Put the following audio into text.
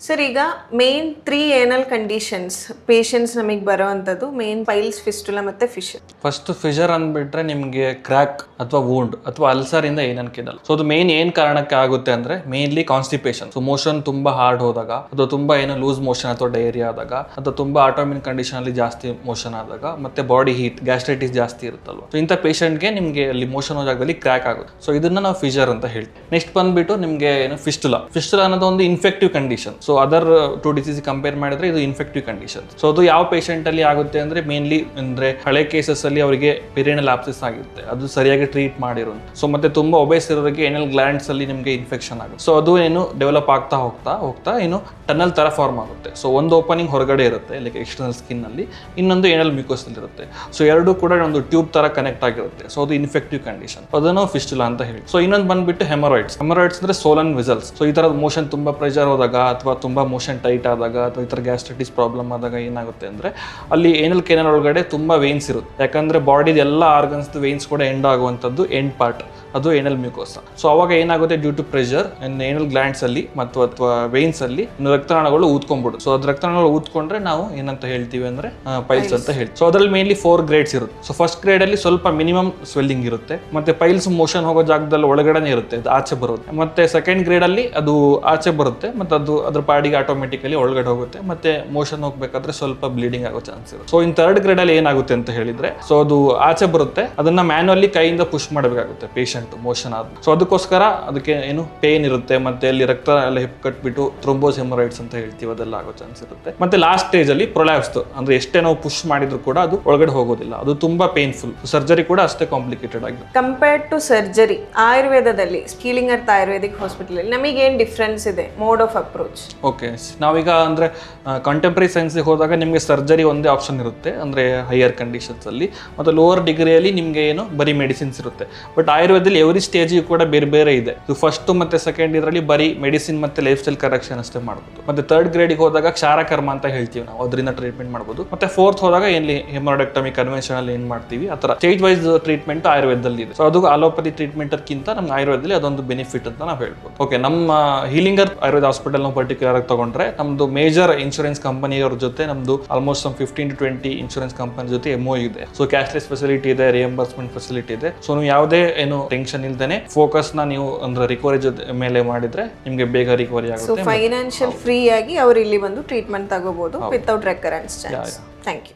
Sir, ಈಗ main 3 ಏನಲ್ conditions patients ನಮಗೆ ಬರೋವಂಥದ್ದು ಮೇನ್ ಪೈಲ್ಸ್, ಫಿಸ್ಟುಲಾ ಮತ್ತು ಫಿಶರ್. ಫಸ್ಟ್ ಫಿಶರ್ ಅಂದ್ಬಿಟ್ರೆ ನಿಮಗೆ ಕ್ರ್ಯಾಕ್ ಅಥವಾ ವೂಂಡ್ ಅಥವಾ ಅಲ್ಸರ್ ಇಂದ ಏನನ್ಕಿದಲ್ಲ. ಸೊ ಅದು ಮೇನ್ ಏನ್ ಕಾರಣಕ್ಕೆ ಆಗುತ್ತೆ ಅಂದ್ರೆ ಮೇನ್ಲಿ ಕಾನ್ಸ್ಟಿಪೇಷನ್. ಸೊ ಮೋಷನ್ ತುಂಬಾ ಹಾರ್ಡ್ ಹೋದಾಗ ಅಥವಾ ತುಂಬಾ ಲೂಸ್ ಮೋಷನ್ ಅಥವಾ ಡೈರಿಯಾ ಆದಾಗ ಅಥವಾ ತುಂಬಾ ಆಟೋಮಿನ್ ಕಂಡೀಷನ್ ಅಲ್ಲಿ ಜಾಸ್ತಿ ಮೋಷನ್ ಆದಾಗ ಮತ್ತೆ ಬಾಡಿ ಹೀಟ್ ಗ್ಯಾಸ್ಟ್ರೈಟಿಸ್ ಜಾಸ್ತಿ ಇರುತ್ತಲ್ವ. ಸೊ ಇಂಥ ಪೇಷಂಟ್ಗೆ ನಿಮಗೆ ಅಲ್ಲಿ ಮೋಷನ್ ಜಾಗದಲ್ಲಿ ಕ್ರ್ಯಾಕ್ ಆಗುತ್ತೆ. ಸೊ ಇದನ್ನ ನಾವು ಫಿಶರ್ ಅಂತ ಹೇಳ್ತೀವಿ. ನೆಕ್ಸ್ಟ್ ಬಂದ್ಬಿಟ್ಟು ನಿಮಗೆ ಫಿಸ್ಟುಲಾ. ಫಿಸ್ಟುಲಾ ಅನ್ನೋದು ಒಂದು infective condition. So other 2 disease compare ಮಾಡಿದ್ರೆ ಇದು ಇನ್ಫೆಕ್ಟಿವ್ ಕಂಡೀಷನ್. ಸೊ ಅದು ಯಾವ ಪೇಷಂಟ್ ಅಲ್ಲಿ ಆಗುತ್ತೆ ಅಂದ್ರೆ ಮೇನ್ಲಿ ಅಂದ್ರೆ ಹಳೆ ಕೇಸಸ್ ಅಲ್ಲಿ ಅವರಿಗೆ ಪೀರಿಯನಲ್ ಆಪ್ಸಿಸ್ ಆಗಿರುತ್ತೆ, ಅದು ಸರಿಯಾಗಿ ಟ್ರೀಟ್ ಮಾಡಿರುತ್ತೆ. ಸೊ ಮತ್ತೆ ತುಂಬಾ ಒಬೇಸ್ ಇರೋರಿಗೆ ಏನಲ್ ಗ್ಲ್ಯಾಂಡ್ಸ್ ಅಲ್ಲಿ ನಿಮಗೆ ಇನ್ಫೆಕ್ಷನ್ ಆಗುತ್ತೆ. ಸೊ ಅದು ಡೆವಲಪ್ ಆಗ್ತಾ ಹೋಗ್ತಾ ಟನಲ್ ತರ ಫಾರ್ಮ್ ಆಗುತ್ತೆ. ಸೊ ಒಂದು ಓಪನಿಂಗ್ ಹೊರಗಡೆ ಇರುತ್ತೆ ಲೈಕ್ ಎಕ್ಸ್ಟರ್ನಲ್ ಸ್ಕಿನ್ ಅಲ್ಲಿ, ಇನ್ನೊಂದು ಏನಲ್ ಮ್ಯೂಕೋಸ್ ಅಲ್ಲಿ ಇರುತ್ತೆ. ಸೊ ಎರಡು ಕೂಡ ಒಂದು ಟ್ಯೂಬ್ ತರ ಕನೆಕ್ಟ್ ಆಗಿರುತ್ತೆ. ಸೊ ಅದು ಇನ್ಫೆಕ್ಟಿವ್ ಕಂಡೀಷನ್, ಅದನ್ನು ಫಿಸ್ಟುಲಾ ಅಂತ ಹೇಳಿ. ಸೊ ಇನ್ನೊಂದು ಬಂದ್ಬಿಟ್ಟು ಹೆಮರಾಯ್ಡ್ಸ್. ಹೆಮರಾಯ್ಡ್ಸ್ ಅಂದ್ರೆ ಸೋಲನ್ ವಿಸಲ್ಸ್. ಸೊ ಈ ತರದ ಮೋಷನ್ ತುಂಬಾ ಪ್ರೆಷರ್ ಹೋದಾಗ ಅಥವಾ ತುಂಬಾ ಮೋಷನ್ ಟೈಟ್ ಆದಾಗ ಅಥವಾ ಈ ತರ ಗ್ಯಾಸ್ಟ್ರೈಟಿಸ್ ಪ್ರಾಬ್ಲಮ್ ಆದಾಗ ಏನಾಗುತ್ತೆ ಅಂದ್ರೆ ಅಲ್ಲಿ ಏನಲ್ ಕೆನಲ್ ಒಳಗಡೆ ತುಂಬಾ ವೇನ್ಸ್ ಇರುತ್ತೆ. ಯಾಕಂದ್ರೆ ಬಾಡಿ ಎಲ್ಲ ಆರ್ಗನ್ಸ್ ವೇನ್ಸ್ ಕೂಡ ಎಂಡ್ ಆಗುವಂತದ್ದು ಎಂಡ್ ಪಾರ್ಟ್, ಅದು ಏನಲ್ ಮ್ಯೂಕೋಸ. ಸೊ ಅವಾಗ ಏನಾಗುತ್ತೆ ಡ್ಯೂ ಟು ಪ್ರೆಷರ್ ಏನಲ್ ಗ್ಲ್ಯಾಂಡ್ಸ್ ಅಲ್ಲಿ ಅಥವಾ ವೇನ್ಸ್ ಅಲ್ಲಿ ರಕ್ತನಾಳಗಳು ಊದ್ಕೊಂಡ್ಬಿಡುತ್ತೆ. ಸೊ ಅದು ರಕ್ತನಾಳಗಳು ಊದ್ಕೊಂಡ್ರೆ ನಾವು ಏನಂತ ಹೇಳ್ತೀವಿ ಅಂದ್ರೆ ಪೈಲ್ಸ್ ಅಂತ ಹೇಳ್ತೀವಿ. ಸೊ ಅದ್ರಲ್ಲಿ ಮೇನ್ಲಿ 4 ಗ್ರೇಡ್ಸ್ ಇರುತ್ತೆ. ಸೊ ಫಸ್ಟ್ ಗ್ರೇಡ್ ಅಲ್ಲಿ ಸ್ವಲ್ಪ ಮಿನಿಮಮ್ ಸ್ವೆಲ್ಲಿಂಗ್ ಇರುತ್ತೆ, ಮತ್ತೆ ಪೈಲ್ಸ್ ಮೋಷನ್ ಹೋಗೋ ಜಾಗದಲ್ಲಿ ಒಳಗಡೆನೆ ಇರುತ್ತೆ, ಅದು ಆಚೆ ಬರುತ್ತೆ. ಮತ್ತೆ ಸೆಕೆಂಡ್ ಗ್ರೇಡ್ ಅಲ್ಲಿ ಅದು ಆಚೆ ಬರುತ್ತೆ, ಮತ್ತೆ ಅದು ಅದ್ರ ಪಾಡಿಗೆ ಆಟೋಮೆಟಿಕಲಿ ಒಳಗಡೆ ಹೋಗುತ್ತೆ, ಮತ್ತೆ ಮೋಷನ್ ಹೋಗ್ಬೇಕಾದ್ರೆ ಸ್ವಲ್ಪ ಬ್ಲೀಡಿಂಗ್ ಆಗೋ ಚಾನ್ಸ್ ಇರುತ್ತೆ. ಸೊ ಇನ್ ಥರ್ಡ್ ಗ್ರೇಡ್ ಅಲ್ಲಿ ಏನಾಗುತ್ತೆ ಅಂತ ಹೇಳಿದ್ರೆ ಸೊ ಅದು ಆಚೆ ಬರುತ್ತೆ, ಅದನ್ನ ಮ್ಯಾನ್ಯುವಲಿ ಕೈಯಿಂದ ಪುಷ್ ಮಾಡಬೇಕಾಗುತ್ತೆ ಪೇಷಂಟ್ ಮೋಷನ್ ಆದ. ಸೊ ಅದಕ್ಕೋಸ್ಕರ ಅದಕ್ಕೆ ಪೇನ್ ಇರುತ್ತೆ, ಮತ್ತೆ ಅಲ್ಲಿ ರಕ್ತ ಎಲ್ಲ ಹಿಪ್ ಕಟ್ಬಿಟ್ಟು ಥ್ರೋಂಬೋಸ್ ಹೆಮರಾಯ್ಡ್ಸ್ ಅಂತ ಹೇಳ್ತೀವಿ, ಅದೆಲ್ಲ ಆಗೋ ಚಾನ್ಸ್ ಇರುತ್ತೆ. ಮತ್ತೆ ಲಾಸ್ಟ್ ಸ್ಟೇಜ್ ಅಲ್ಲಿ ಪ್ರೊಲ್ಯಾಪ್ಸ್, ಅಂದ್ರೆ ಎಷ್ಟೇ ನಾವು ಪುಷ್ ಮಾಡಿದ್ರು ಕೂಡ ಅದು ಒಳಗಡೆ ಹೋಗೋದಿಲ್ಲ, ಅದು ತುಂಬಾ ಪೇನ್ಫುಲ್. ಸರ್ಜರಿ ಕೂಡ ಅಷ್ಟೇ ಕಾಂಪ್ಲಿಕೇಟೆಡ್ ಆಗಿದೆ. ಕಂಪೇರ್ಡ್ ಟು ಸರ್ಜರಿ ಆಯುರ್ವೇದದಲ್ಲಿ ಸ್ಕೀಲಿಂಗ್ ಅರ್ಥ ಆಯುರ್ವೇದಿಕ್ ಹಾಸ್ಪಿಟಲ್ ಅಲ್ಲಿ ನಮಗೆ ಏನ್ ಡಿಫ್ರೆನ್ಸ್ ಇದೆ ಮೋಡ್ ಆಫ್ ಅಪ್ರೋಚ್? ಓಕೆ, ನಾವೀಗ ಅಂದ್ರೆ ಕಂಟೆಂಪ್ರರಿ ಸೈನ್ಸ್ಗೆ ಹೋದಾಗ ನಿಮಗೆ ಸರ್ಜರಿ ಒಂದೇ ಆಪ್ಷನ್ ಇರುತ್ತೆ, ಅಂದ್ರೆ ಹೈಯರ್ ಕಂಡೀಷನ್ಸ್ ಅಲ್ಲಿ. ಮತ್ತು ಲೋವರ್ ಡಿಗ್ರಿಯಲ್ಲಿ ನಿಮಗೆ ಬರೀ ಮೆಡಿಸಿನ್ಸ್ ಇರುತ್ತೆ. ಬಟ್ ಆಯುರ್ವೇದದಲ್ಲಿ ಎವ್ರಿ ಸ್ಟೇಜಿಗೂ ಕೂಡ ಬೇರೆ ಇದೆ. ಇದು ಫಸ್ಟ್ ಮತ್ತೆ ಸೆಕೆಂಡ್ ಇದರಲ್ಲಿ ಬರೀ ಮೆಡಿಸಿನ್ ಮತ್ತೆ ಲೈಫ್ ಸ್ಟೈಲ್ ಕರೆಕ್ಷನ್ ಅಷ್ಟೇ ಮಾಡ್ಬೋದು. ಮತ್ತೆ ಥರ್ಡ್ ಗ್ರೇಡಿಗೆ ಹೋದಾಗ ಕ್ಷಾರಕರ್ಮ ಅಂತ ಹೇಳ್ತೀವಿ ನಾವು, ಅದರಿಂದ ಟ್ರೀಟ್ಮೆಂಟ್ ಮಾಡ್ಬೋದು. ಮತ್ತೆ ಫೋರ್ತ್ ಹೋದಾಗ ಏನ್ಲಿ ಹೆಮರಾಯ್ಡೆಕ್ಟಮಿ ಕನ್ವೆನ್ಷನಲ್ ಏನ್ ಮಾಡ್ತೀವಿ ಆ ತರ ಸ್ಟೇಜ್ ವೈಸ್ ಟ್ರೀಟ್ಮೆಂಟ್ ಆಯುರ್ವೇದದಲ್ಲಿ ಇದೆ. ಸೊ ಅದು ಅಲೋಪತಿ ಟ್ರೀಟ್ಮೆಂಟ್ ಗಿಂತ ನಮ್ಗೆ ಆಯುರ್ವೇದದಲ್ಲಿ ಅದೊಂದು ಬೆನಿಫಿಟ್ ಅಂತ ನಾವು ಹೇಳ್ಬೋದು. ಓಕೆ, ನಮ್ಮ ಹೀಲಿಂಗರ್ ಆಯುರ್ವೇದ ಹಾಸ್ಪಿಟಲ್ ನಾವು ಪರ್ಟಿಕ್ಯುಲರ್ ಆಗಿ ತಗೊಂಡ್ರೆ ನಮ್ದು ಮೇಜರ್ ಇನ್ಶೂರೆನ್ಸ್ ಕಂಪನಿಯವ್ರ ಜೊತೆ ನಮ್ದು ಆಲ್ಮೋಸ್ಟ್ 15 to 20 ಇನ್ಶೂರೆನ್ಸ್ ಕಂಪನಿ ಜೊತೆ MOU ಇದೆ. ಸೊ ಕ್ಯಾಶ್ಲೆಸ್ ಫೆಸಿಲಿಟಿ ಇದೆ, ರಿಯಂಬರ್ಸ್ಮೆಂಟ್ ಫೆಸಿಲಿಟಿ ಇದೆ. ಸೊ ನೀವು ಯಾವುದೇ ಟೆನ್ಷನ್ ಇಲ್ದೇನೆ ಫೋಕಸ್ ನ ನೀವು ಅಂದ್ರೆ ರಿಕವರಿ ಮೇಲೆ ಮಾಡಿದ್ರೆ ನಿಮ್ಗೆ ಬೇಗ ರಿಕವರಿ ಆಗುತ್ತೆ. ಫೈನಾನ್ಷಿಯಲ್ ಫ್ರೀ ಆಗಿ ಅವ್ರು ಇಲ್ಲಿ ಬಂದು ಟ್ರೀಟ್ಮೆಂಟ್ ತಗೋಬಹುದು without reference charge. Thank you.